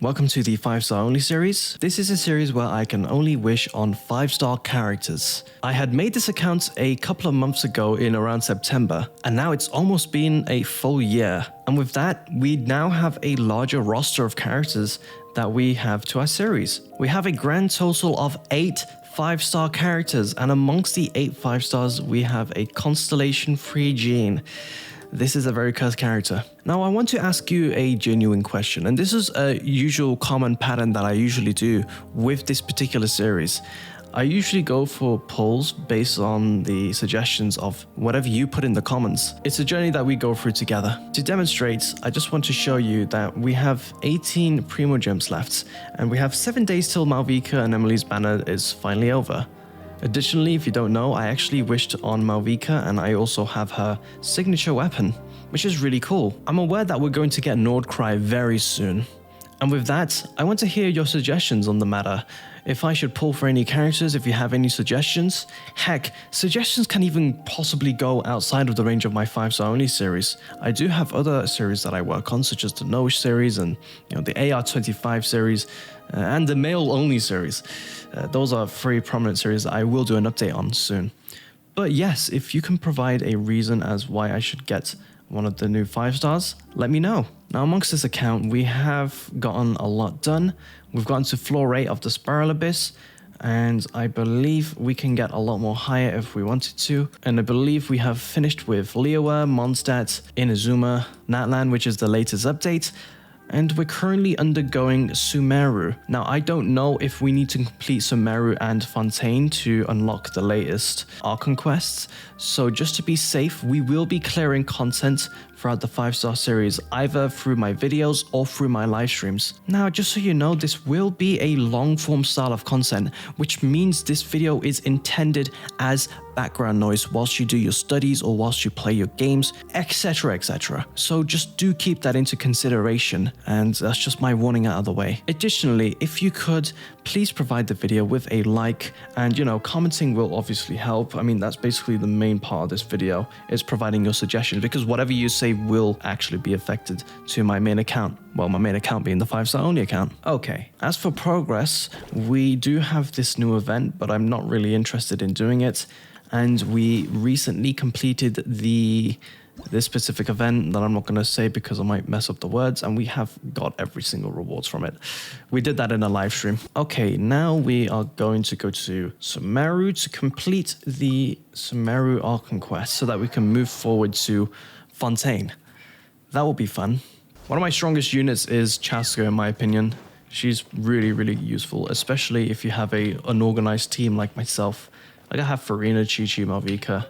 Welcome to the 5-star only series. This is a series where I can only wish on 5-star characters. I had made this account a couple of months ago in around September, and now it's almost been a full year. And with that, we now have a larger roster of characters that we have to our series. We have a grand total of 8 5-star characters, and amongst the 8 5-stars, we have a Constellation Free Gene. This is a very cursed character. Now, I want to ask you a genuine question, and this is a usual common pattern that I usually do with this particular series. I usually go for polls based on the suggestions of whatever you put in the comments. It's a journey that we go through together. To demonstrate, I just want to show you that we have 18 Primo Gems left, and we have 7 days till Malvika and Emily's banner is finally over. Additionally, if you don't know, I actually wished on Malvika, and I also have her signature weapon, which is really cool. I'm aware that we're going to get Nordcry very soon. And with that, I want to hear your suggestions on the matter. If I should pull for any characters, if you have any suggestions. Heck, suggestions can even possibly go outside of the range of my 5-star only series. I do have other series that I work on, such as the Noish series and the AR25 series and the male only series. Those are 3 prominent series that I will do an update on soon. But yes, if you can provide a reason as why I should get one of the new 5-stars, let me know. Now, amongst this account, we have gotten a lot done. We've gotten to floor 8 of the Spiral Abyss, and I believe we can get a lot more higher if we wanted to. And I believe we have finished with Liyue, Mondstadt, Inazuma, Natlan, which is the latest update. And we're currently undergoing Sumeru. Now, I don't know if we need to complete Sumeru and Fontaine to unlock the latest Archon quests. So just to be safe, we will be clearing content throughout the 5-star series, either through my videos or through my live streams. Now, just so you know, this will be a long form style of content, which means this video is intended as background noise whilst you do your studies or whilst you play your games, etc, etc. So just do keep that into consideration, and that's just my warning out of the way. Additionally, if you could, please provide the video with a like, and commenting will obviously help. I mean, that's basically the main part of this video, is providing your suggestions, because whatever you say will actually be affected to my main account. Well, my main account being the 5-star only account. Okay, as for progress, we do have this new event, but I'm not really interested in doing it. And we recently completed this specific event that I'm not going to say because I might mess up the words, and we have got every single rewards from it. We did that in a live stream. Okay, now we are going to go to Sumeru to complete the Sumeru Archon quest so that we can move forward to Fontaine. That will be fun. One of my strongest units is Chaska, in my opinion. She's really, really useful, especially if you have a unorganized team like myself. Like I have Farina, Chi-Chi, Malvika.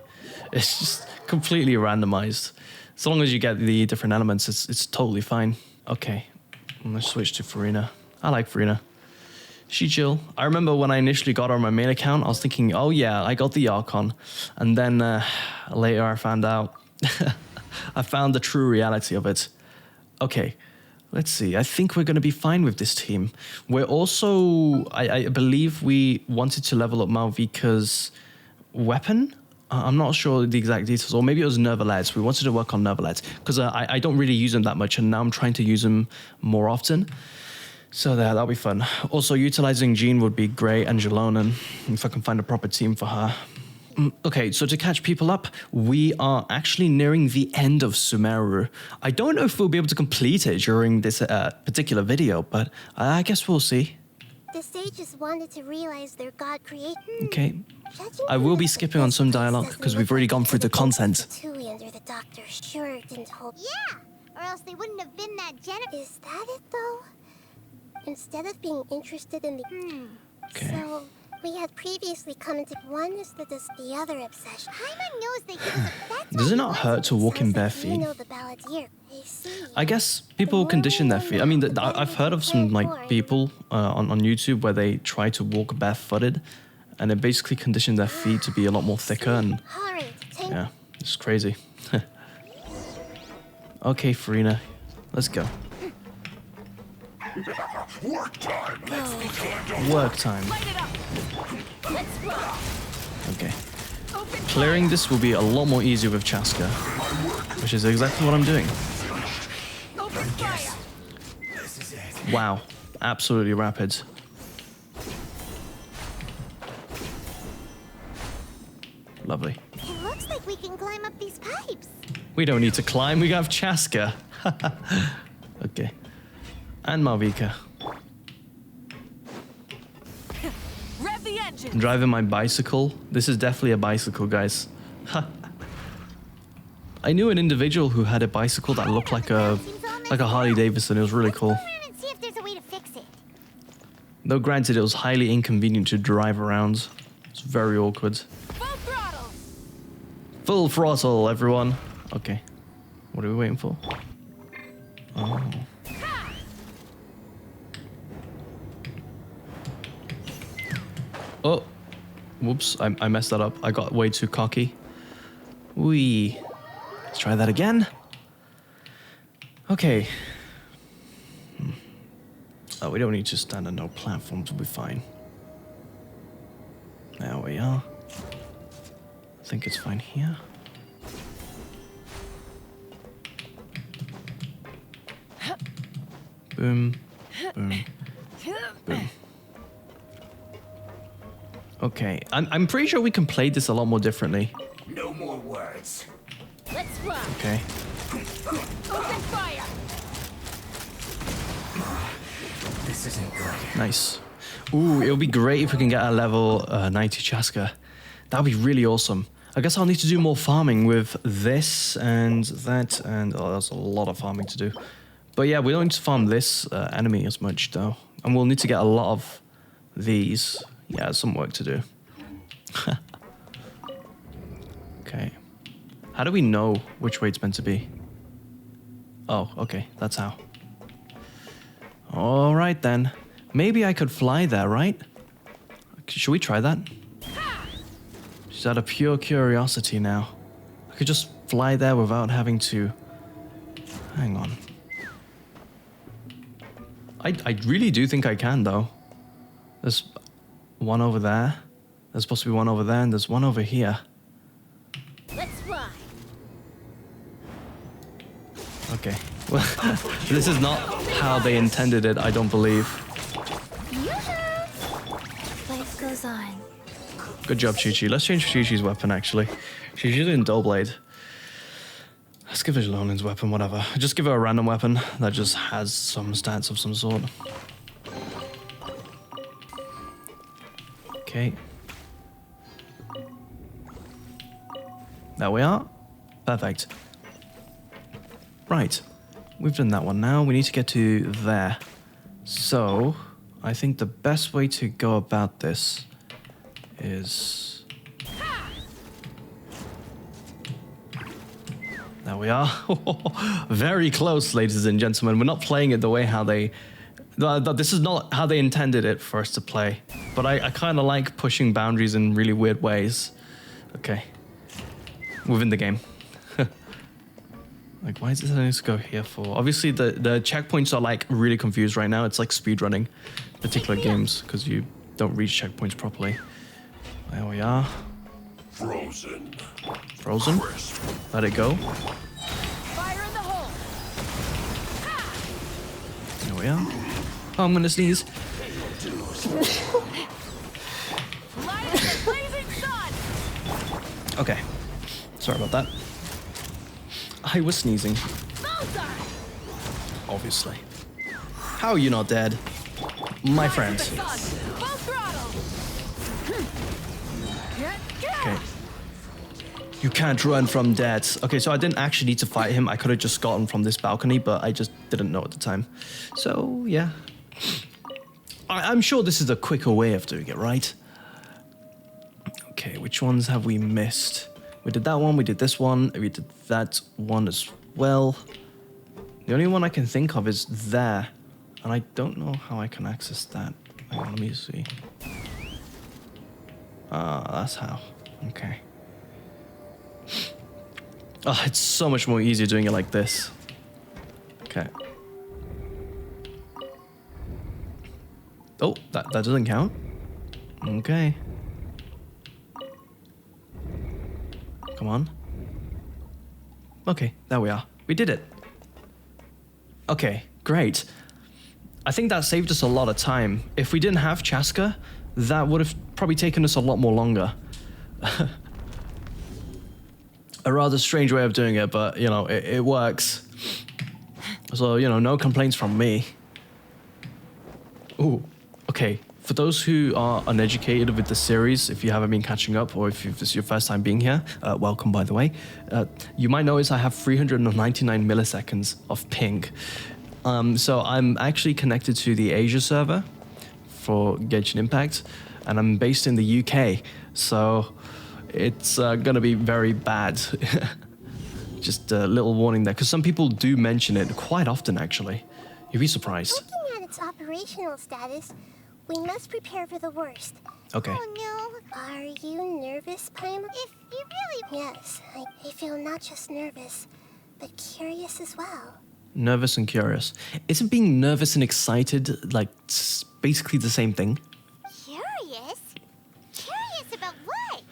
It's just completely randomized. As long as you get the different elements, it's totally fine. Okay, I'm gonna switch to Farina. I like Farina. She chill. I remember when I initially got her on my main account, I was thinking, oh yeah, I got the Archon. And then later I found out, I found the true reality of it. Okay, let's see. I think we're going to be fine with this team. We're also, I believe we wanted to level up Malvika's weapon. I'm not sure the exact details, or maybe it was Nervalets. We wanted to work on Nervalets because I don't really use them that much, and now I'm trying to use them more often. So that'll be fun. Also, utilizing Jean would be great, and Jalonen, if I can find a proper team for her. Okay, so to catch people up, we are actually nearing the end of Sumeru. I don't know if we'll be able to complete it during this particular video, but I guess we'll see. The sages wanted to realize their god created. Okay, I will be skipping on some dialogue because we've already gone through the content. Under the doctor sure didn't hope. Yeah, or else they wouldn't have been that generous. Is that it though? Instead of being interested in the Okay. So we had previously come into one is the other obsession. Paimon knows that he was a Does it not hurt to walk in bare feet? You know the balladeer. I guess people condition their feet. I mean, I've heard of some people on YouTube where they try to walk barefooted, and it basically conditioned their feet to be a lot more thicker, and yeah, it's crazy. Okay, Farina, let's go. Work time. Work time. Okay. Clearing this will be a lot more easier with Chaska, which is exactly what I'm doing. Wow. Absolutely rapid. Lovely. It looks like we can climb up these pipes. We don't need to climb, we have Chaska. Okay. And Malvika. Rev the engine. I'm driving my bicycle. This is definitely a bicycle, guys. I knew an individual who had a bicycle that looked like a Harley Davidson. It was really cool. Go around and see if there's a way to fix it. Though granted, it was highly inconvenient to drive around. It's very awkward. Full throttle. Full throttle, everyone. Okay. What are we waiting for? Oh. Oh. Whoops. I messed that up. I got way too cocky. Whee. Let's try that again. Okay. Oh, we don't need to stand on no platforms. We'll be fine. There we are. I think it's fine here. Boom. Boom. Boom. Okay. I'm pretty sure we can play this a lot more differently. No more words. Let's run. Okay. Open fire. This isn't good. Nice. Ooh, it would be great if we can get a level 90 Chaska. That would be really awesome. I guess I'll need to do more farming with this and that, and oh, there's a lot of farming to do. But yeah, we don't need to farm this enemy as much though. And we'll need to get a lot of these. Yeah, some work to do. Okay. How do we know which way it's meant to be? Oh, okay, that's how. All right then. Maybe I could fly there, right? Should we try that? Just out of pure curiosity now. I could just fly there without having to... Hang on. I really do think I can, though. There's one over there. There's supposed to be one over there, and there's one over here. Let's run. Okay. Well, this is not how they intended it, I don't believe. Life goes on. Good job, Chi-Chi. Let's change Chi-Chi's weapon, actually. She's using Dull Blade. Let's give her Lonin's weapon, whatever. Just give her a random weapon that just has some stats of some sort. Okay. There we are. Perfect. Right. We've done that one now. We need to get to there. So, I think the best way to go about this is... There we are. Very close, ladies and gentlemen. We're not playing it the way how they... This is not how they intended it for us to play. But I kind of like pushing boundaries in really weird ways. Okay. Within the game. Like, why is this supposed to go here for? Obviously, the checkpoints are like really confused right now. It's like speedrunning particular games because you don't reach checkpoints properly. There we are. Frozen. Frozen. Let it go. Fire in the hole. There we are. Oh, I'm gonna sneeze. Light as the blazing sun. Okay. Sorry about that. I was sneezing. Bullseye. Obviously. How are you not dead? My Light friend. as the sun. Full throttle. Okay. You can't run from death. Okay, so I didn't actually need to fight him. I could have just gotten from this balcony, but I just didn't know at the time. So, yeah. I'm sure this is a quicker way of doing it, right? Okay, which ones have we missed? We did that one, we did this one, we did that one as well. The only one I can think of is there. And I don't know how I can access that. Hang on, let me see. Ah, that's how. Okay. Oh, it's so much more easier doing it like this. Okay. Oh, that doesn't count. Okay. Come on. Okay, there we are. We did it. Okay, great. I think that saved us a lot of time. If we didn't have Chaska, that would have probably taken us a lot more longer. A rather strange way of doing it, but, you know, it works. So, you know, no complaints from me. Ooh, okay. For those who are uneducated with the series, if you haven't been catching up, or if this is your first time being here, welcome, by the way. You might notice I have 399 milliseconds of ping. So I'm actually connected to the Asia server for Genshin Impact, and I'm based in the UK, so it's gonna be very bad. Just a little warning there, because some people do mention it quite often, actually. You'd be surprised. Looking at its operational status, we must prepare for the worst. Okay. Oh no. Are you nervous, Paimon? If you really... Yes, I feel not just nervous, but curious as well. Nervous and curious. Isn't being nervous and excited, like, basically the same thing? Curious? Curious about what?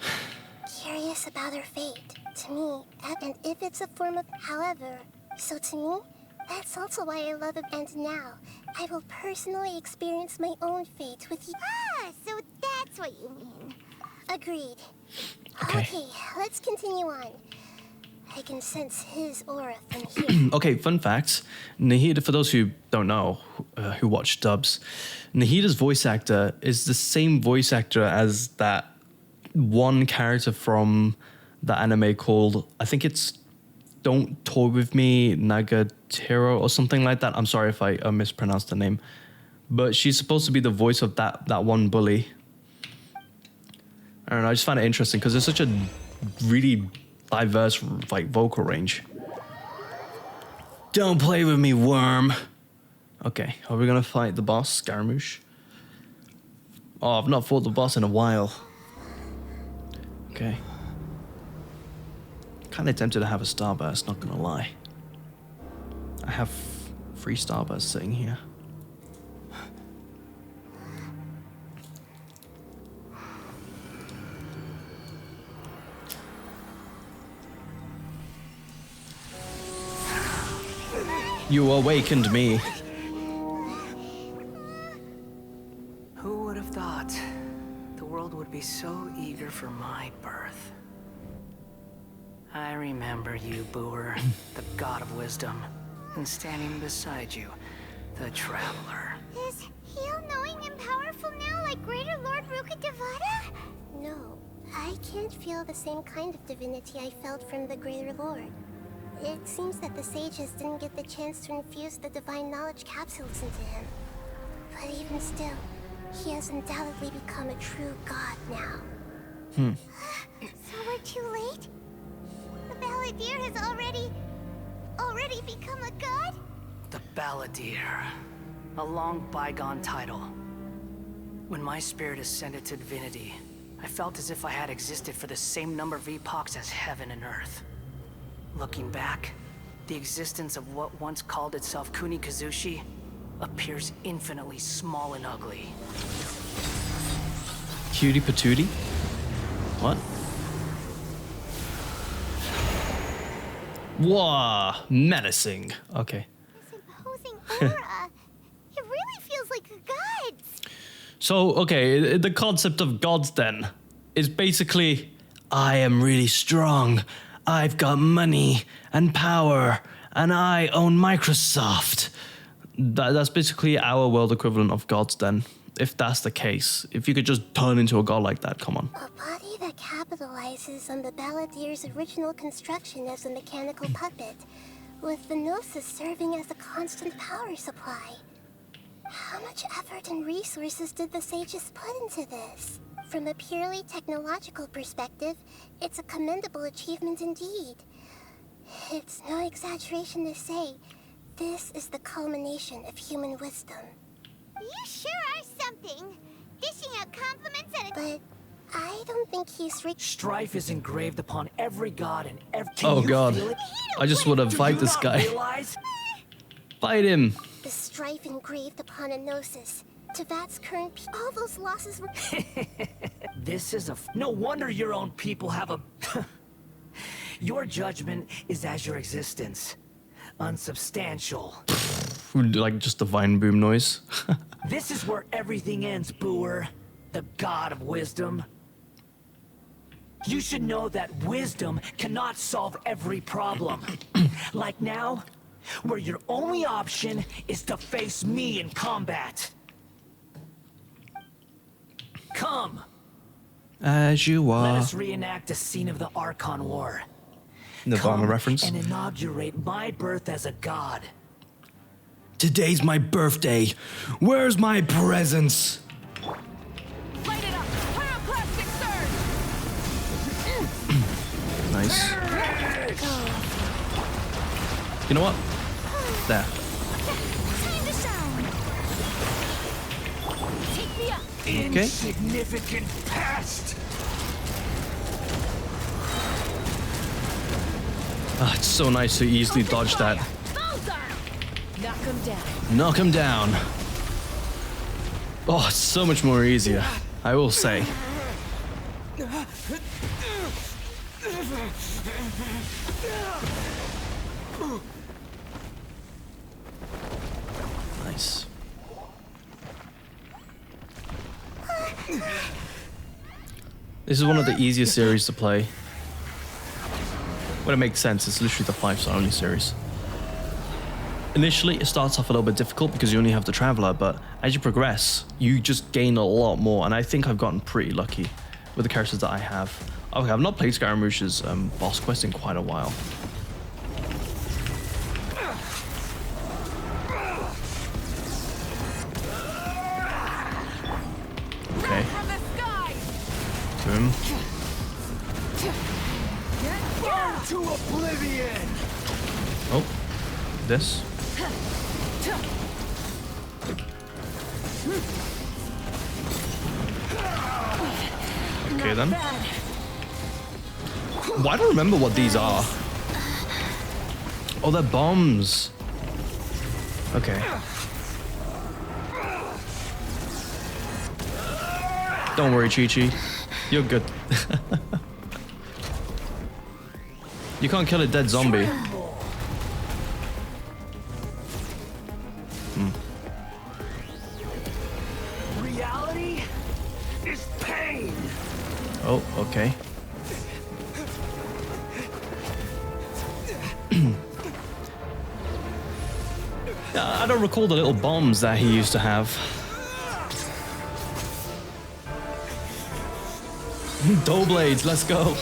Curious about her fate, to me, and if it's a form of however. So to me, that's also why I love it, and now I will personally experience my own fate with you. Ah, so that's what you mean. Agreed. Okay. Okay, let's continue on. I can sense his aura from here. Okay, fun fact. Nahida, for those who don't know, who watch dubs, Nahida's voice actor is the same voice actor as that one character from the anime called, I think it's Don't Toy With Me, Nagatero or something like that. I'm sorry if I mispronounced the name. But she's supposed to be the voice of that one bully. I don't know, I just find it interesting because there's such a really diverse, like, vocal range. Don't play with me, worm. Okay, are we gonna fight the boss, Scaramouche? Oh, I've not fought the boss in a while. Okay. Kinda tempted to have a starburst, not gonna lie. I have 3 starbursts sitting here. You awakened me. Who would have thought the world would be so eager for my birth? I remember you, Booer, the god of wisdom, and standing beside you, the traveler. Is he all-knowing and powerful now, like Greater Lord Rukkhadevata? No, I can't feel the same kind of divinity I felt from the Greater Lord. It seems that the sages didn't get the chance to infuse the divine knowledge capsules into him. But even still, he has undoubtedly become a true god now. So we're too late? The Balladeer has already become a god? The Balladeer. A long bygone title. When my spirit ascended to divinity, I felt as if I had existed for the same number of epochs as heaven and earth. Looking back, the existence of what once called itself Kunikazushi appears infinitely small and ugly. Cutie patootie? What? Whoa, menacing. Okay. This imposing aura. It really feels like a god's. So, okay, the concept of gods then is basically, I am really strong. I've got money and power, and I own Microsoft. That's basically our world equivalent of gods then, if that's the case. If you could just turn into a god like that, come on. A body that capitalizes on the Balladeer's original construction as a mechanical puppet, with the Gnosis serving as a constant power supply. How much effort and resources did the sages put into this? From a purely technological perspective, it's a commendable achievement indeed. It's no exaggeration to say, this is the culmination of human wisdom. You sure are something. Dishing out compliments at a... But I don't think he's Strife is engraved upon every god and every... Oh god, feel it? I just want to Do fight you this not guy. realize? Fight him. The strife engraved upon a Gnosis. To Vat's current all those losses were... This is no wonder your own people have a... Your judgment is as your existence. Unsubstantial. Like just divine boom noise. This is where everything ends, Booer. The god of wisdom. You should know that wisdom cannot solve every problem. Like now, where your only option is to face me in combat. Come, As you let are. us reenact a scene of the Archon War. Nirvana Come reference. and inaugurate my birth as a god. Today's my birthday. Where's my presents? Light it up! Pyroclastic surge! Nice. You know what? There. Time to shine. Take me up! Okay. Insignificant pest! Ah, it's so nice to easily dodge that. Bullseye! Knock him down. Knock him down. Oh, it's so much more easier, I will say. Nice. This is one of the easiest series to play. Well, it makes sense. It's literally the 5-star only series. Initially, it starts off a little bit difficult because you only have the Traveler, but as you progress, you just gain a lot more, and I think I've gotten pretty lucky with the characters that I have. Okay, I've not played Scaramouche's boss quest in quite a while. Okay. From the sky! Boom. Burn to oblivion! Oh, this. Okay then. Well, I don't remember what these are. Oh, they're bombs. Okay. Don't worry, Chi-Chi. You're good. You can't kill a dead zombie. Reality is pain! Oh, okay. I don't recall the little bombs that he used to have. Dough blades, let's go.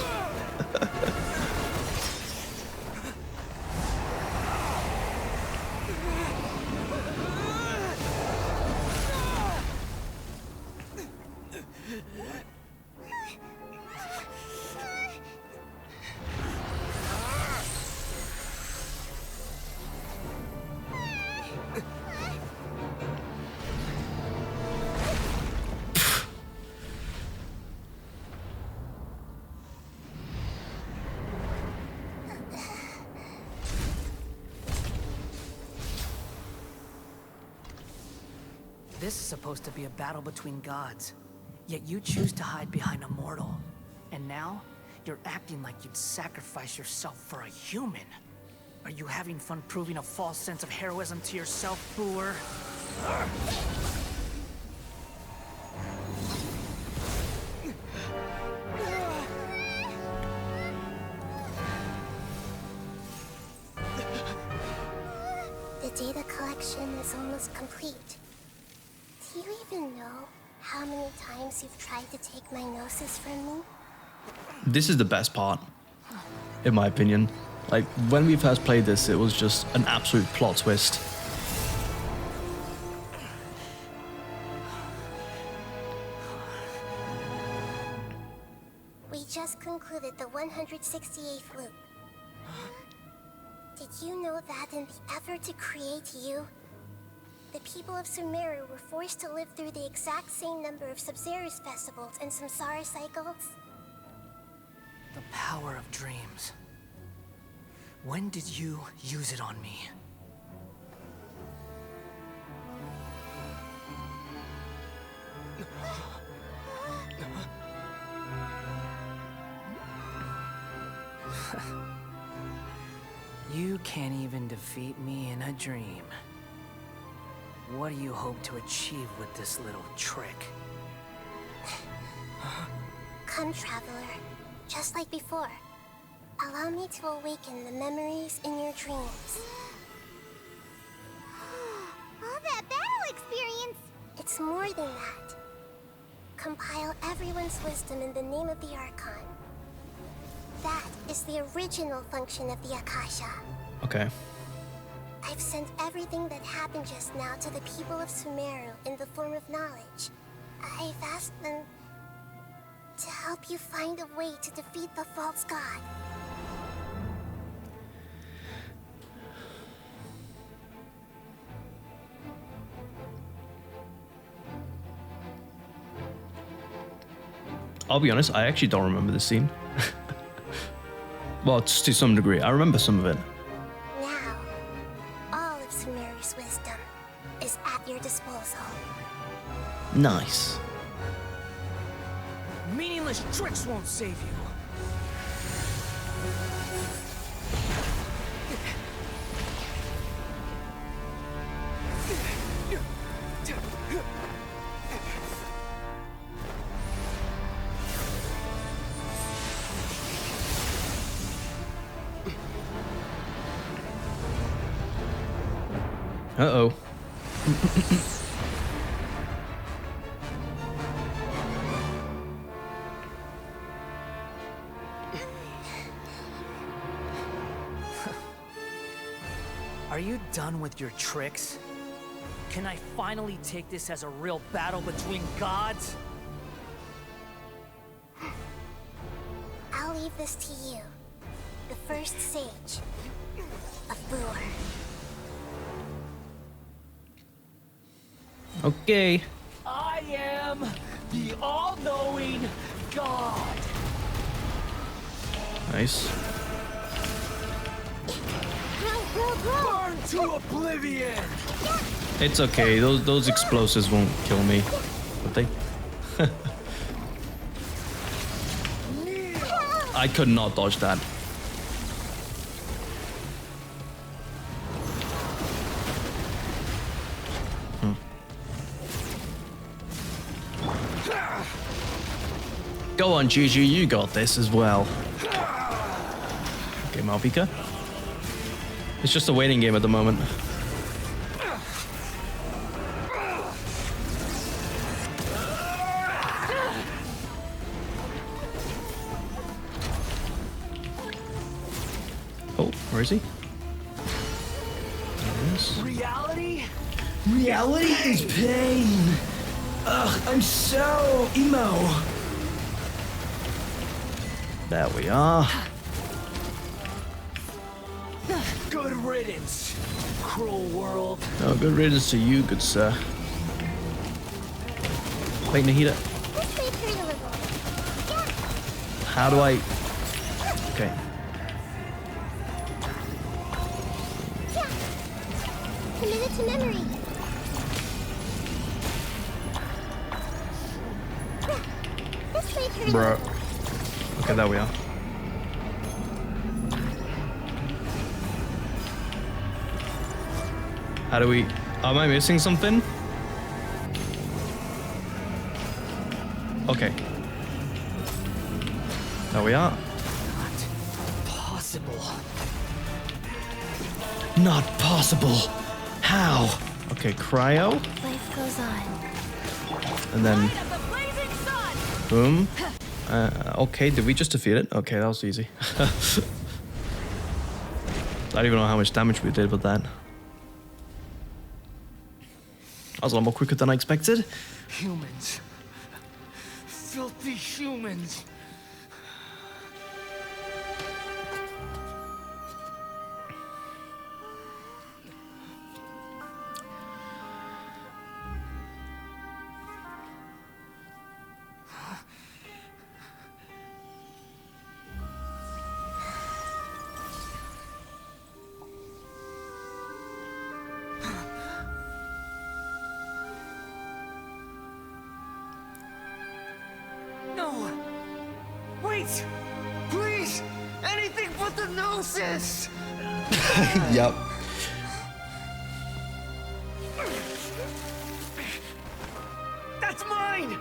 This is supposed to be a battle between gods, yet you choose to hide behind a mortal. And now, you're acting like you'd sacrifice yourself for a human. Are you having fun proving a false sense of heroism to yourself, Booer? The data collection is almost complete. Do you even know how many times you've tried to take my gnosis from me? This is the best part, in my opinion. Like, when we first played this, it was just an absolute plot twist. We just concluded the 168th loop. Did you know that in the effort to create you, the people of Sumeru were forced to live through the exact same number of Sub-Zerus festivals and Samsara cycles? The power of dreams. When did you use it on me? You can't even defeat me in a dream. What do you hope to achieve with this little trick? Come, traveler. Just like before. Allow me to awaken the memories in your dreams. All that battle experience! It's more than that. Compile everyone's wisdom in the name of the Archon. That is the original function of the Akasha. Okay. I've sent everything that happened just now to the people of Sumeru in the form of knowledge. I've asked them to help you find a way to defeat the false god. I'll be honest, I actually don't remember this scene. Well, just to some degree. I remember some of it. Now, all of Sumeru's wisdom is at your disposal. Nice. Meaningless tricks won't save you. Uh-oh. Are you done with your tricks? Can I finally take this as a real battle between gods? I'll leave this to you, the first sage of Boor. Okay. I am the all-knowing God. Nice. Burn to oblivion. It's okay. Those explosives won't kill me. Would they? I could not dodge that. Go on, Gigi, you got this as well. Okay, Malvika. It's just a waiting game at the moment. Oh, where is he? There he is. Reality? Reality is pain. Ugh, I'm so emo. There we are. Good riddance, cruel world. Oh, good riddance to you, good sir. Wait, Nahida. This way, pretty little. How do I... Okay. Commit it to memory. This way, pretty Bro. little. Okay, there we are. How do we... Am I missing something? Okay. There we are. Possible. Not possible. How? Okay, cryo. Life goes on. And then... Light of the blazing sun! Boom. Okay, did we just defeat it? Okay, that was easy. I don't even know how much damage we did with that. That was a lot more quicker than I expected. Humans. Filthy humans. No! Wait! Please! Anything but the Gnosis! Yep. That's mine!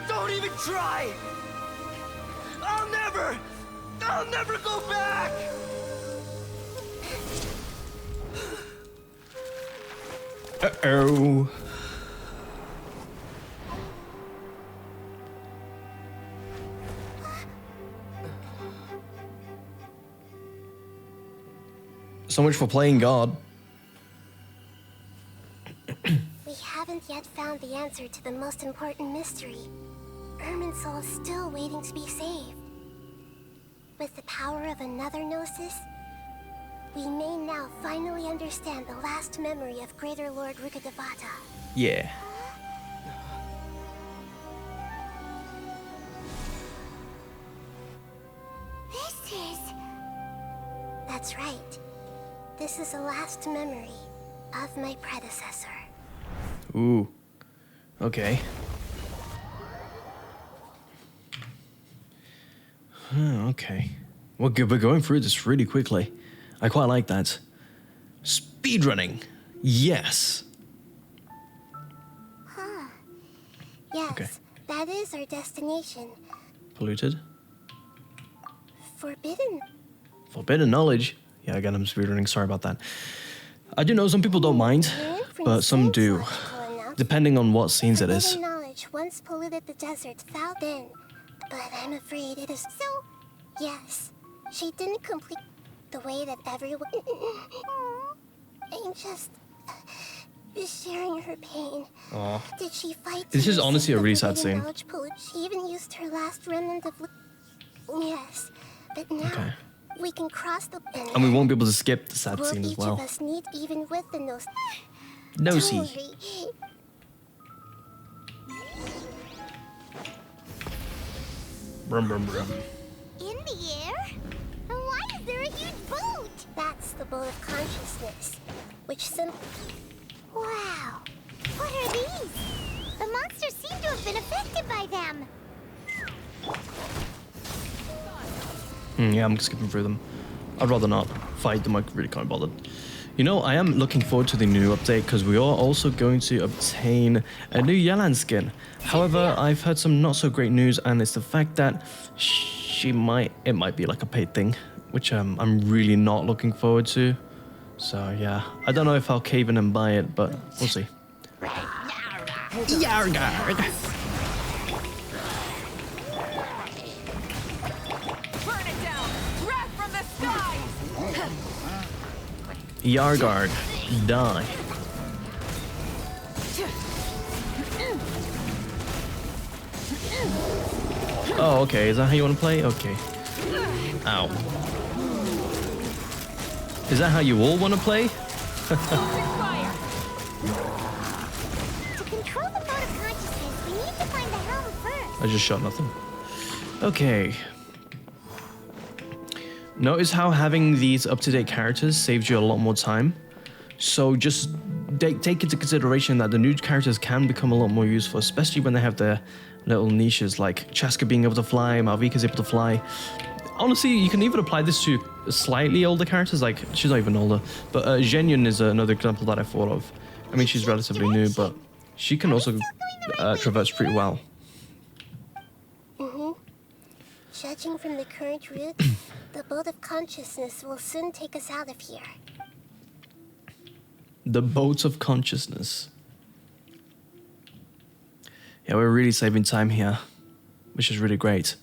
Don't even try! I'll never go back! Uh-oh. So much for playing God. We haven't yet found the answer to the most important mystery. Irminsul is still waiting to be saved. With the power of another Gnosis, we may now finally understand the last memory of Greater Lord Rukkhadevata. Yeah. This is... That's right. This is the last memory of my predecessor. Ooh. Okay. Okay. We're going through this really quickly. I quite like that. Speedrunning. Yes. Yes, Okay. that is our destination. Polluted. Forbidden. Forbidden knowledge. Yeah, again, I'm speedrunning. Sorry about that. I do know some people don't mind, but some do. Depending on what scenes it is. Forbidden knowledge once polluted the desert foul then, but I'm afraid it is so. Yes, she didn't complete the way that everyone. I'm just sharing her pain. Aw. Did she fight? This to is honestly a resist the really sad forbidden scene. knowledge She even used her last remnant of. Yes, but now Okay. we can cross the. And we won't be able to skip the sad Will scene as each well. of us need even with the nose? Nosy. Don't worry. Brum, brum, brum. In the air? And why is there a huge boat? That's the boat of consciousness, which Wow. What are these? The monsters seem to have been affected by them. Yeah, I'm skipping through them. I'd rather not fight them. I really can't bother. You know, I am looking forward to the new update because we are also going to obtain a new Yelan skin. However, I've heard some not so great news, and it's the fact that it might be like a paid thing, which I'm really not looking forward to. So yeah, I don't know if I'll cave in and buy it, but we'll see. Yargard. Burn it down! Wrath from the sky! Yargard, die. Oh, okay. Is that how you want to play? Okay. Ow. Is that how you all want to play? Fire! To control the boat of consciousness, we need to find the helm first. I just shot nothing. Okay. Notice how having these up-to-date characters saves you a lot more time. So just take into consideration that the new characters can become a lot more useful, especially when they have their little niches, like Chaska being able to fly, Malvika's able to fly. Honestly, you can even apply this to slightly older characters, like, she's not even older, but Zhenyun is another example that I thought of. I mean, she's relatively new, but she can also traverse pretty well. Judging from the current route, the boat of consciousness will soon take us out of here. The boats of consciousness. Yeah, we're really saving time here, which is really great.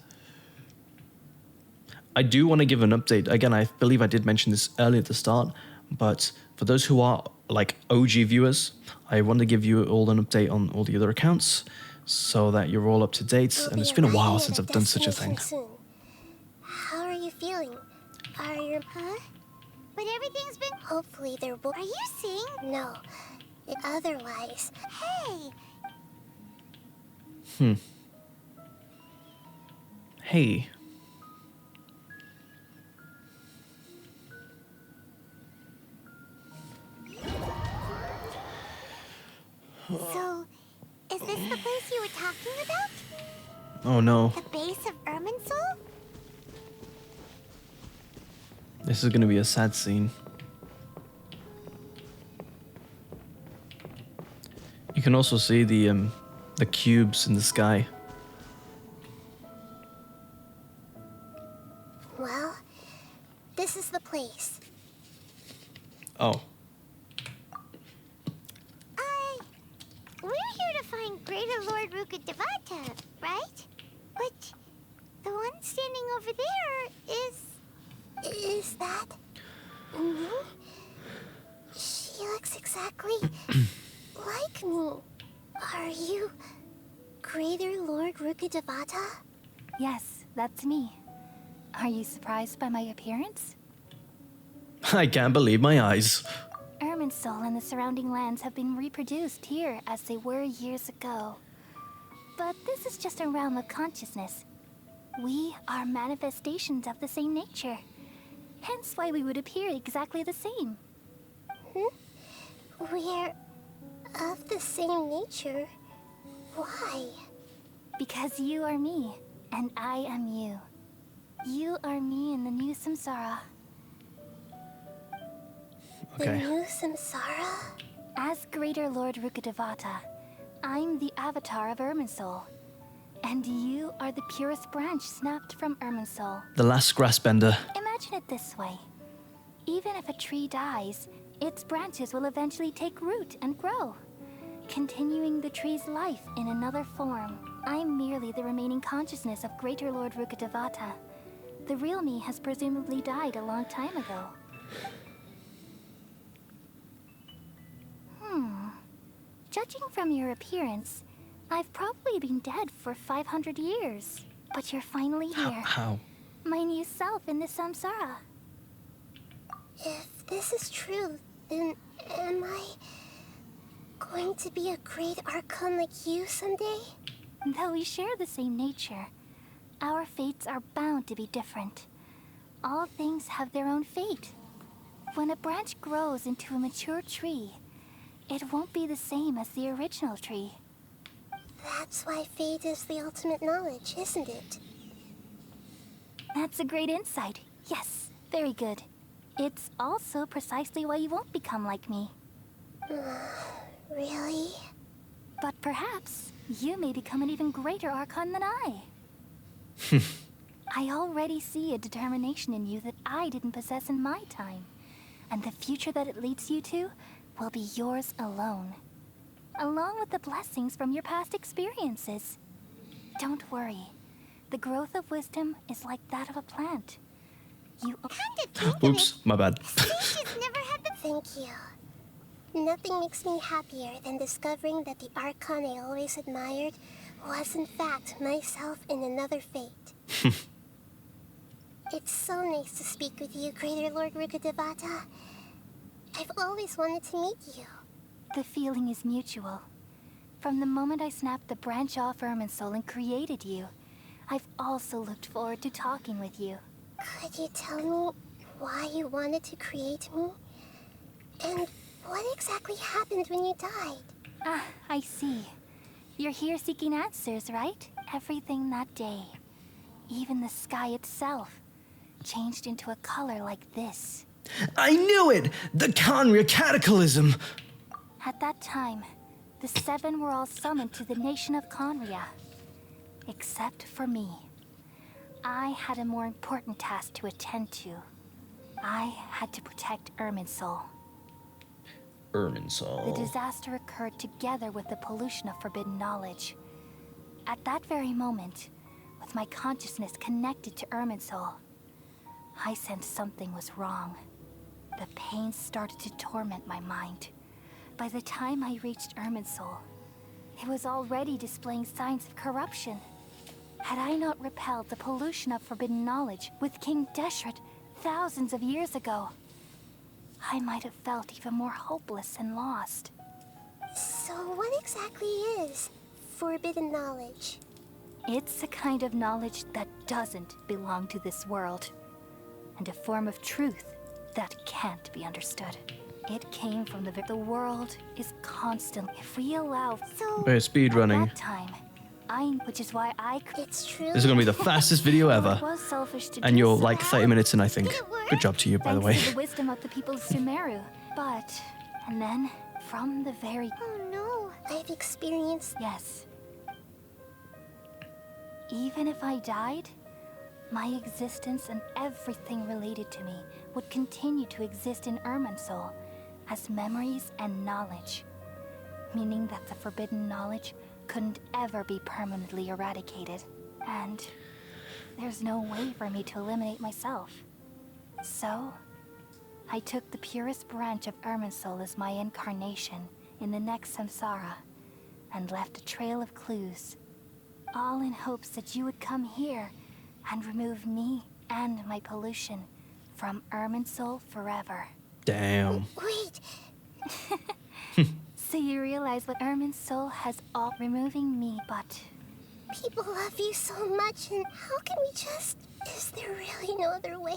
I do want to give an update. Again, I believe I did mention this earlier at the start, but for those who are like OG viewers, I want to give you all an update on all the other accounts so that you're all up to date. We'll And be it's been a while arriving since at I've done such a destination thing. soon. How are you feeling? Are your... Huh? But everything's been... Hopefully there will... Are you seeing? No. Otherwise... Hey! Hey. So, is this the place you were talking about? Oh no. The base of Irminsul? This is going to be a sad scene. You can also see the The cubes in the sky. Well, this is the place. Oh. We're here to find Greater Lord Rukkhadevata, right? But the one standing over there is... Is that me? She looks exactly like me. Are you Greater Lord Rukkhadevata? Yes, that's me. Are you surprised by my appearance? I can't believe my eyes. Irminsul and the surrounding lands have been reproduced here as they were years ago. But this is just a realm of consciousness. We are manifestations of the same nature. Hence why we would appear exactly the same. We're of the same nature. Why? Because you are me, and I am you. You are me in the new samsara. Okay. The new samsara? As Greater Lord Rukkhadevata, I'm the avatar of Irminsul. And you are the purest branch snapped from Irminsul. The last grassbender. Imagine it this way. Even if a tree dies, its branches will eventually take root and grow, continuing the tree's life in another form. I'm merely the remaining consciousness of Greater Lord Rukkhadevata. The real me has presumably died a long time ago. Judging from your appearance, I've probably been dead for 500 years. But you're finally here. How? My new self in the samsara. If this is true, then am I going to be a great Archon like you someday? Though we share the same nature, our fates are bound to be different. All things have their own fate. When a branch grows into a mature tree, it won't be the same as the original tree. That's why fate is the ultimate knowledge, isn't it? That's a great insight. Yes, very good. It's also precisely why you won't become like me. Really? But perhaps you may become an even greater Archon than I. I already see a determination in you that I didn't possess in my time. And the future that it leads you to will be yours alone. Along with the blessings from your past experiences. Don't worry. The growth of wisdom is like that of a plant. You... Oops, my bad. She's never had the... Thank you. Nothing makes me happier than discovering that the Archon I always admired was in fact myself in another fate. It's so nice to speak with you, Greater Lord Rukkhadevata. I've always wanted to meet you. The feeling is mutual. From the moment I snapped the branch off Irminsul and created you, I've also looked forward to talking with you. Could you tell me why you wanted to create me? And what exactly happened when you died? Ah, I see. You're here seeking answers, right? Everything that day, even the sky itself, changed into a color like this. I knew it! The Khaenri'ah Cataclysm! At that time, the seven were all summoned to the nation of Khaenri'ah. Except for me. I had a more important task to attend to. I had to protect Irminsul. The Irminsul. disaster occurred together with the pollution of forbidden knowledge. At that very moment, with my consciousness connected to Irminsul, I sensed something was wrong. The pain started to torment my mind. By the time I reached Irminsul, it was already displaying signs of corruption. Had I not repelled the pollution of forbidden knowledge with King Deshret thousands of years ago, I might have felt even more hopeless and lost. So what exactly is forbidden knowledge? It's a kind of knowledge that doesn't belong to this world, and a form of truth that can't be understood. It came from the world is constant. If we allow... So We're speed At running. that time, which is why I... it's true. This is gonna be the fastest video It ever. was selfish to And do you're so. like 30 minutes in, I think. Did it work? Good job to you, by the Thanks way. to the wisdom of the people of Sumeru. But, and then, from the very... Oh no. I've experienced Yes, Even if I died, my existence and everything related to me would continue to exist in Irminsul as memories and knowledge, meaning that the forbidden knowledge couldn't ever be permanently eradicated, and there's no way for me to eliminate myself. So, I took the purest branch of Irminsul as my incarnation in the next samsara, and left a trail of clues, all in hopes that you would come here and remove me and my pollution from Irminsul forever. Damn. Wait, So you realize what Irminsul has all removing me, but people love you so much, and how can we just... Is there really no other way?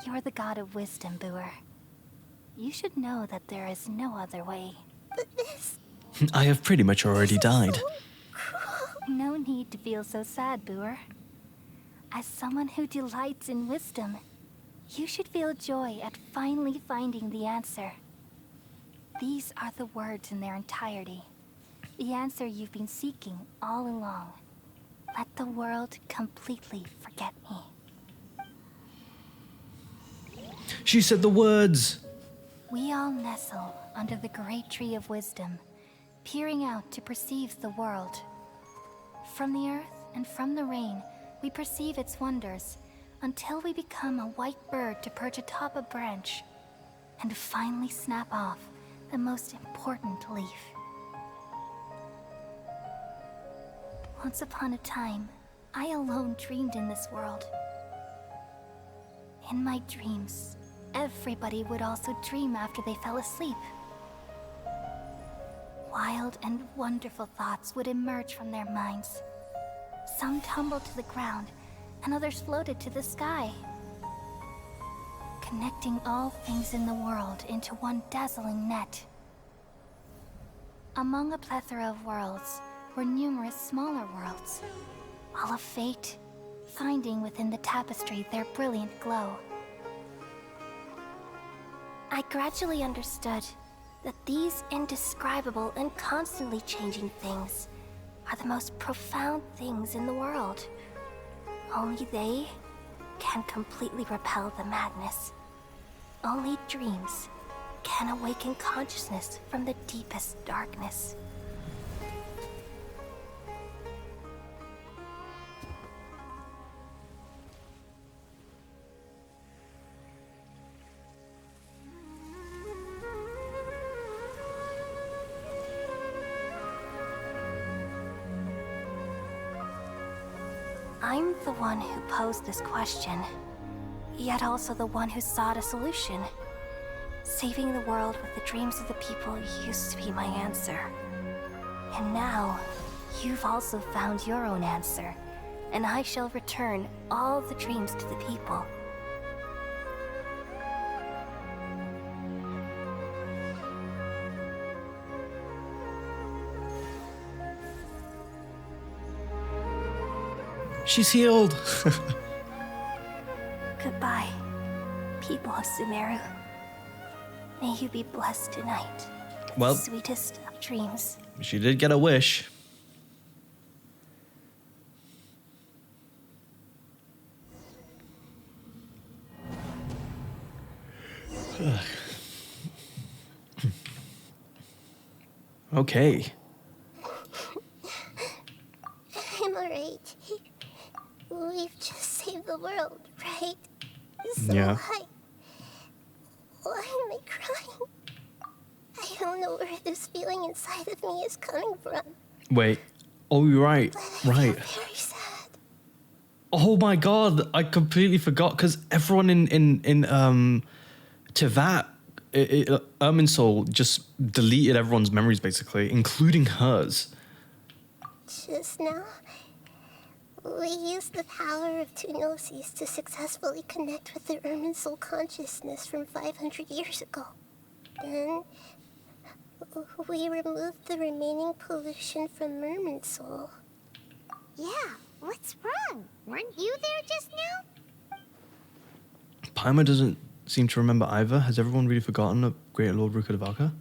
you're the god of wisdom, Booer. You should know that there is no other way. But this... I have pretty much already died. So cruel. No need to feel so sad, Booer. As someone who delights in wisdom, you should feel joy at finally finding the answer. These are the words in their entirety. The answer you've been seeking all along. Let the world completely forget me. She said the words. We all nestle under the great tree of wisdom, peering out to perceive the world. From the earth and from the rain, we perceive its wonders, until we become a white bird to perch atop a branch, and finally snap off the most important leaf. Once upon a time, I alone dreamed in this world. In my dreams, everybody would also dream after they fell asleep. Wild and wonderful thoughts would emerge from their minds. Some tumbled to the ground, and others floated to the sky, connecting all things in the world into one dazzling net. Among a plethora of worlds were numerous smaller worlds, all of fate, finding within the tapestry their brilliant glow. I gradually understood that these indescribable and constantly changing things are the most profound things in the world. Only they can completely repel the madness. Only dreams can awaken consciousness from the deepest darkness. I'm the one who posed this question, yet also the one who sought a solution. Saving the world with the dreams of the people used to be my answer. And now, you've also found your own answer, and I shall return all the dreams to the people. She's healed. Goodbye, people of Sumeru. May you be blessed tonight. Well, Sweetest of dreams. she did get a wish. Okay. I'm alright. We've just saved the world, right? So Yeah. why am I crying? I don't know where this feeling inside of me is coming from. Wait. Oh, you're right. But I Right. feel very sad. Oh my god, I completely forgot because everyone in Tivat, Irminsul just deleted everyone's memories basically, including hers. Just now, we used the power of two gnosis to successfully connect with the Irminsul consciousness from 500 years ago. Then, we removed the remaining pollution from Irminsul. Yeah, what's wrong? Weren't you there just now? Paimon doesn't seem to remember either. Has everyone really forgotten of Great Lord Rukadavaka?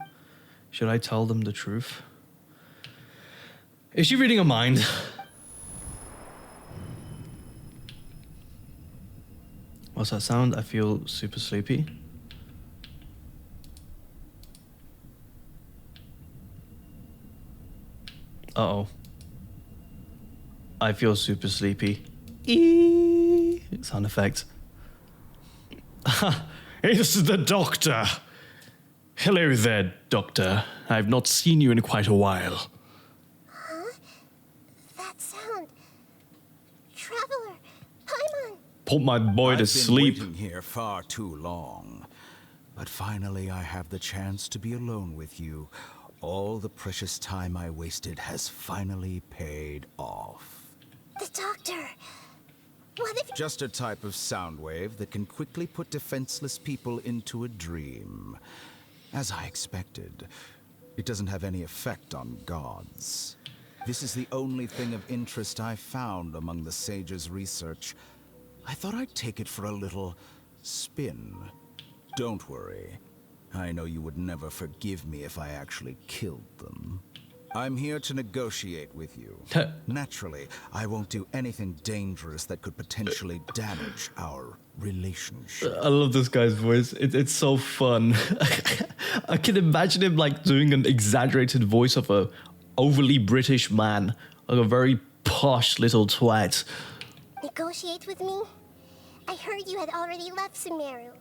Should I tell them the truth? Is she reading her mind? What's that sound? I feel super sleepy. Uh-oh. I feel super sleepy. Eee! Sound effect. It's the doctor. Hello there, doctor. I've not seen you in quite a while. Huh? That sound. Traveler, Paimon. Put my boy to sleep. I've been waiting here far too long. But finally I have the chance to be alone with you. All the precious time I wasted has finally paid off. The doctor. What if... Just a type of sound wave that can quickly put defenseless people into a dream. As I expected, it doesn't have any effect on gods. This is the only thing of interest I found among the sage's research. I thought I'd take it for a little spin. Don't worry. I know you would never forgive me if I actually killed them. I'm here to negotiate with you. Naturally, I won't do anything dangerous that could potentially damage our relationship. I love this guy's voice. It's so fun. I can imagine him like doing an exaggerated voice of a overly British man, like a very posh little twat. Negotiate with me? I heard you had already left Sumeru.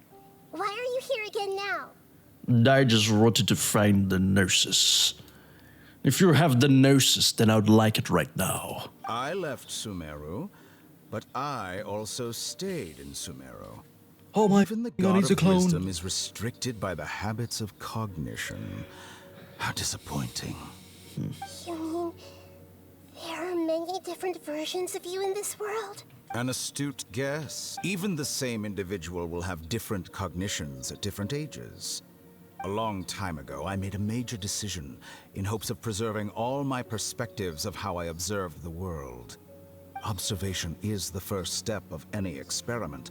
Why are you here again now? I just wanted to find the Gnosis. If you have the Gnosis, then I would like it right now. I left Sumeru, but I also stayed in Sumeru. Oh my Even the God, god he's a of clone. wisdom is restricted by the habits of cognition. How disappointing. You mean there are many different versions of you in this world? An astute guess. Even the same individual will have different cognitions at different ages. A long time ago, I made a major decision in hopes of preserving all my perspectives of how I observed the world. Observation is the first step of any experiment,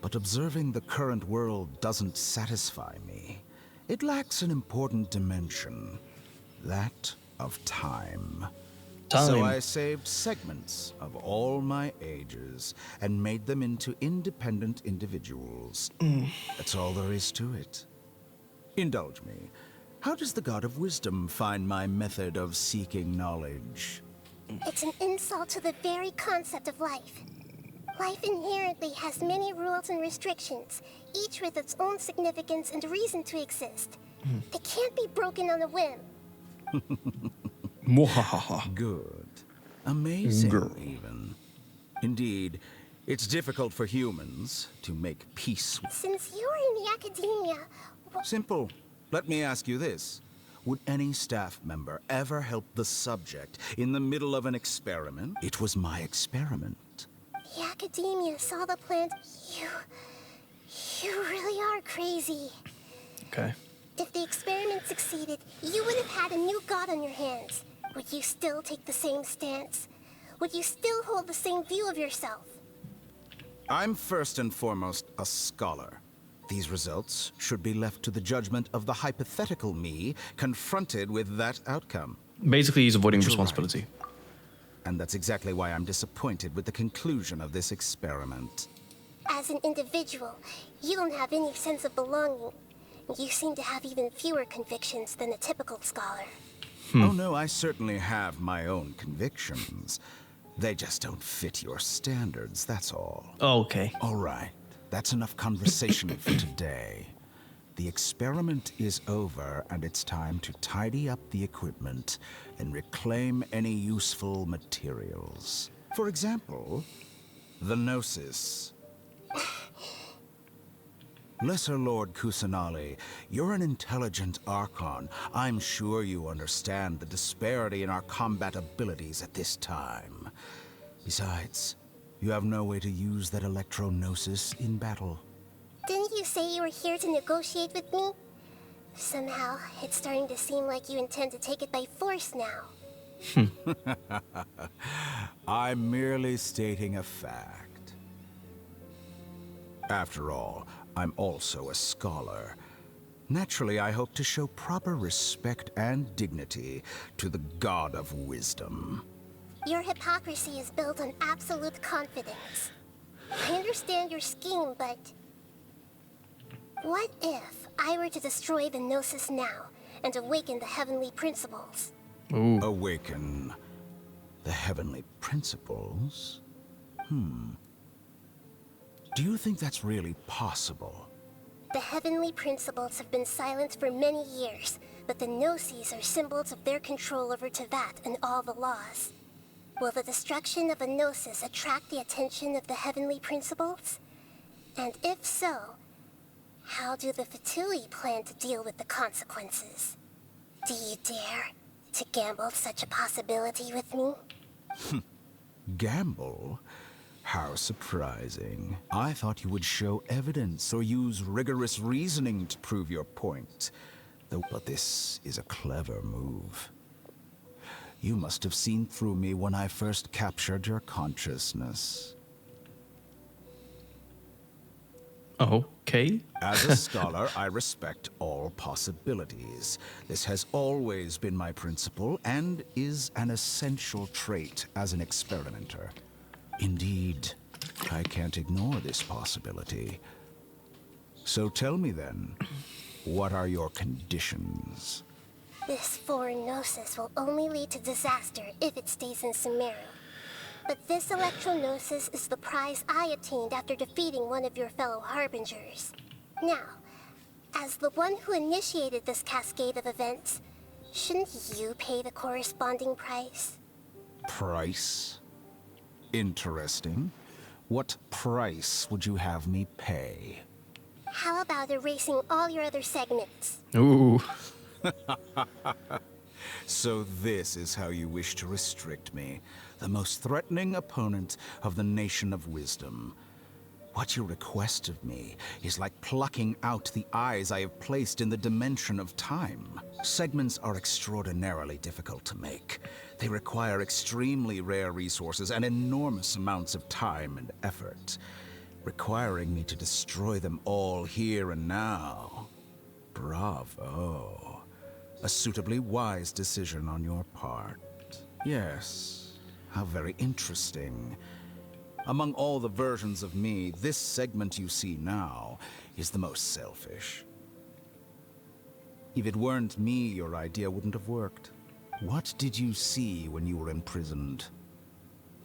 but observing the current world doesn't satisfy me. It lacks an important dimension, that of time. So I saved segments of all my ages and made them into independent individuals. That's all there is to it. Indulge me. How does the God of Wisdom find my method of seeking knowledge? It's an insult to the very concept of life. Life inherently has many rules and restrictions, each with its own significance and reason to exist. They can't be broken on a whim. Good. Amazing, even. Indeed, it's difficult for humans to make peace. Since you're in the academia, Simple. Let me ask you this. Would any staff member ever help the subject in the middle of an experiment? It was my experiment. the academia saw the plant, you really are crazy. Okay. If the experiment succeeded, you would have had a new god on your hands. Would you still take the same stance? Would you still hold the same view of yourself? I'm first and foremost a scholar. These results should be left to the judgment of the hypothetical me confronted with that outcome. Basically, he's avoiding You're responsibility. And that's exactly why I'm disappointed with the conclusion of this experiment. As an individual, you don't have any sense of belonging. You seem to have even fewer convictions than a typical scholar. Oh no, I certainly have my own convictions. They just don't fit your standards, that's all. Okay. All right, that's enough conversation for today. The experiment is over, and it's time to tidy up the equipment and reclaim any useful materials. For example, the Gnosis. Lesser Lord Kusanali, you're an intelligent Archon. I'm sure you understand the disparity in our combat abilities at this time. Besides, you have no way to use that Electro-Gnosis in battle. Didn't you say you were here to negotiate with me? Somehow, it's starting to seem like you intend to take it by force now. I'm merely stating a fact. After all, I'm also a scholar. Naturally, I hope to show proper respect and dignity to the God of Wisdom. Your hypocrisy is built on absolute confidence. I understand your scheme, but... what if I were to destroy the Gnosis now and awaken the heavenly principles? Ooh. Awaken the heavenly principles? Do you think that's really possible? The heavenly principles have been silent for many years, but the Gnosis are symbols of their control over Tevat and all the laws. Will the destruction of a Gnosis attract the attention of the heavenly principles? And if so, how do the Fatui plan to deal with the consequences? Do you dare to gamble such a possibility with me? Gamble? How surprising. I thought you would show evidence or use rigorous reasoning to prove your point. But this is a clever move. You must have seen through me when I first captured your consciousness. Okay. As a scholar, I respect all possibilities. This has always been my principle and is an essential trait as an experimenter. Indeed, I can't ignore this possibility. So tell me then, what are your conditions? This foreign Gnosis will only lead to disaster if it stays in Sumeru. But this electro-Gnosis is the prize I attained after defeating one of your fellow Harbingers. Now, as the one who initiated this cascade of events, shouldn't you pay the corresponding price? Price? Interesting. What price would you have me pay? How about erasing all your other segments? Ooh. So this is how you wish to restrict me, the most threatening opponent of the Nation of Wisdom. What you request of me is like plucking out the eyes I have placed in the dimension of time. Segments are extraordinarily difficult to make. They require extremely rare resources and enormous amounts of time and effort, requiring me to destroy them all here and now. Bravo. A suitably wise decision on your part. Yes, how very interesting. Among all the versions of me, this segment you see now is the most selfish. If it weren't me, your idea wouldn't have worked. What did you see when you were imprisoned?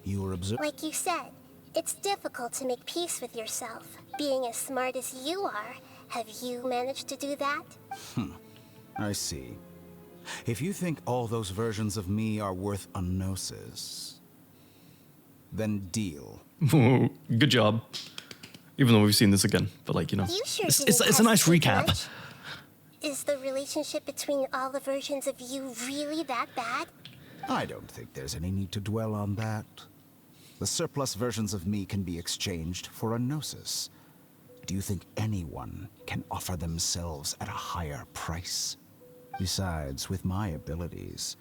You were observed. Like you said, it's difficult to make peace with yourself. Being as smart as you are, have you managed to do that? I see. If you think all those versions of me are worth a gnosis, then deal. Good job. Even though we've seen this again, but like, you know, You sure it's didn't a nice hesitate recap. much. Is the relationship between all the versions of you really that bad? I don't think there's any need to dwell on that. The surplus versions of me can be exchanged for a gnosis. Do you think anyone can offer themselves at a higher price? Besides, with my abilities.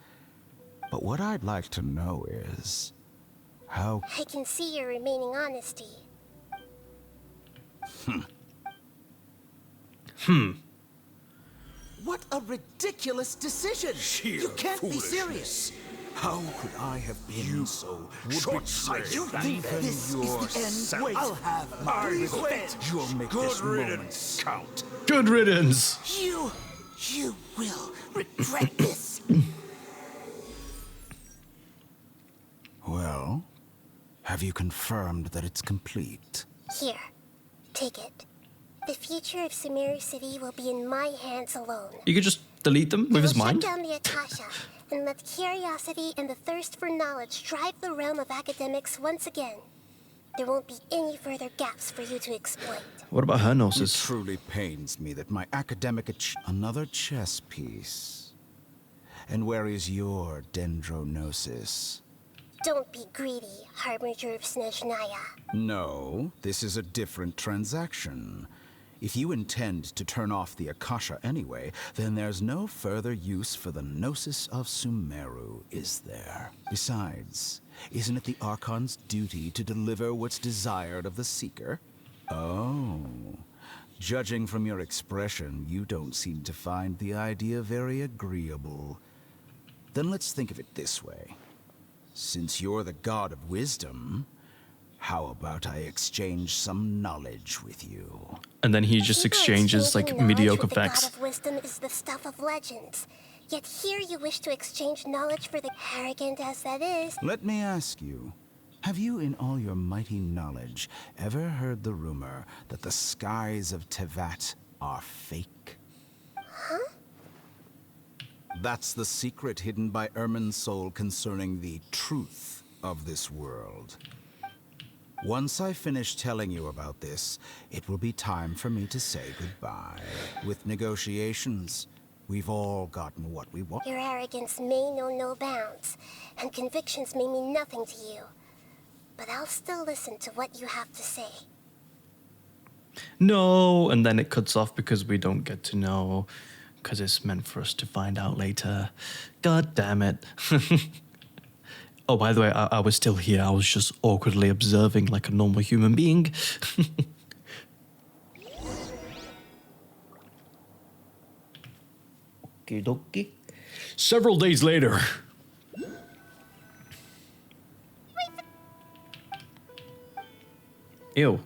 But what I'd like to know is... how... I can see your remaining honesty. What a ridiculous decision! You can't be serious! How could I have been so short-sighted? You think this is the end? Wait, I'll have my revenge! You'll make this moment count. Good riddance. You will regret this! Well, have you confirmed that it's complete? Here, take it. The future of Sumeru City will be in my hands alone. You could just delete them with his We'll mind. shut down the Akasha and let curiosity and the thirst for knowledge drive the realm of academics once again. There won't be any further gaps for you to exploit. What about her It gnosis? truly pains me that my academic another chess piece. And where is your dendrognosis? Don't be greedy, Harbinger of Snezhnaya. No, this is a different transaction. If you intend to turn off the Akasha anyway, then there's no further use for the Gnosis of Sumeru, is there? Besides, isn't it the Archon's duty to deliver what's desired of the Seeker? Oh. Judging from your expression, you don't seem to find the idea very agreeable. Then let's think of it this way. Since you're the god of wisdom, How about I exchange some knowledge with you? And then he just People exchanges like exchanging knowledge mediocre with the God facts. of wisdom is the stuff of legends. Yet here you wish to exchange knowledge for the arrogant as that is. Let me ask you, have you in all your mighty knowledge ever heard the rumor that the skies of Tevat are fake? Huh? That's the secret hidden by Ermin's soul concerning the truth of this world. Once I finish telling you about this, it will be time for me to say goodbye. With negotiations, we've all gotten what we want. Your arrogance may know no bounds, and convictions may mean nothing to you. But I'll still listen to what you have to say. No, and then it cuts off because we don't get to know, because it's meant for us to find out later. God damn it. Oh, by the way, I was still here. I was just awkwardly observing like a normal human being. Okie dokie. Several days later. Ew.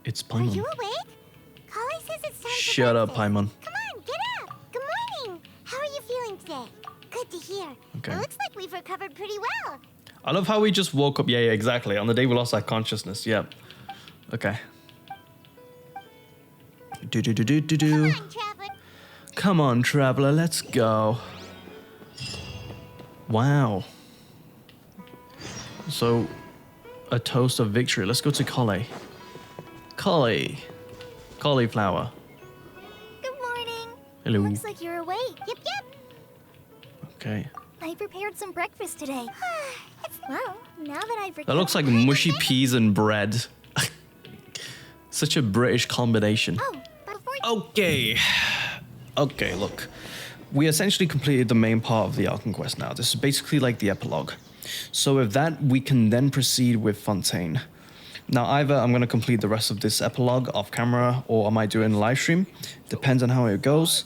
It's Are Paimon. you awake? Kali says it's time Shut for up, breakfast. Paimon. Come on, get up. Good morning. How are you feeling today? Good to hear. Okay. It looks like we've recovered pretty well. I love how we just woke up. Yeah, exactly. On the day we lost our consciousness. Yep. Okay. Do. Come on, traveler. Come on, traveler. Let's go. Wow. So, a toast of victory. Let's go to Kali. Cauliflower. Good morning. Hello. Looks like you're awake. Yep. Okay. I prepared some breakfast today. Well, now that I've That looks like mushy peas and bread. Such a British combination. Oh, before Okay. Okay, look. We essentially completed the main part of the Arkham quest now. This is basically like the epilogue. So with that, we can then proceed with Fontaine. Now, either I'm going to complete the rest of this epilogue off camera, or I might do it in a live stream. Depends on how it goes.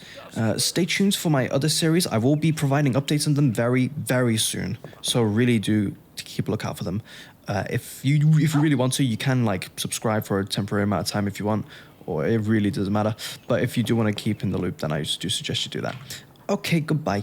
Stay tuned for my other series. I will be providing updates on them very, very soon. So really do keep a lookout for them. If you really want to, you can like subscribe for a temporary amount of time if you want, or it really doesn't matter. But if you do want to keep in the loop, then I do suggest you do that. Okay, goodbye.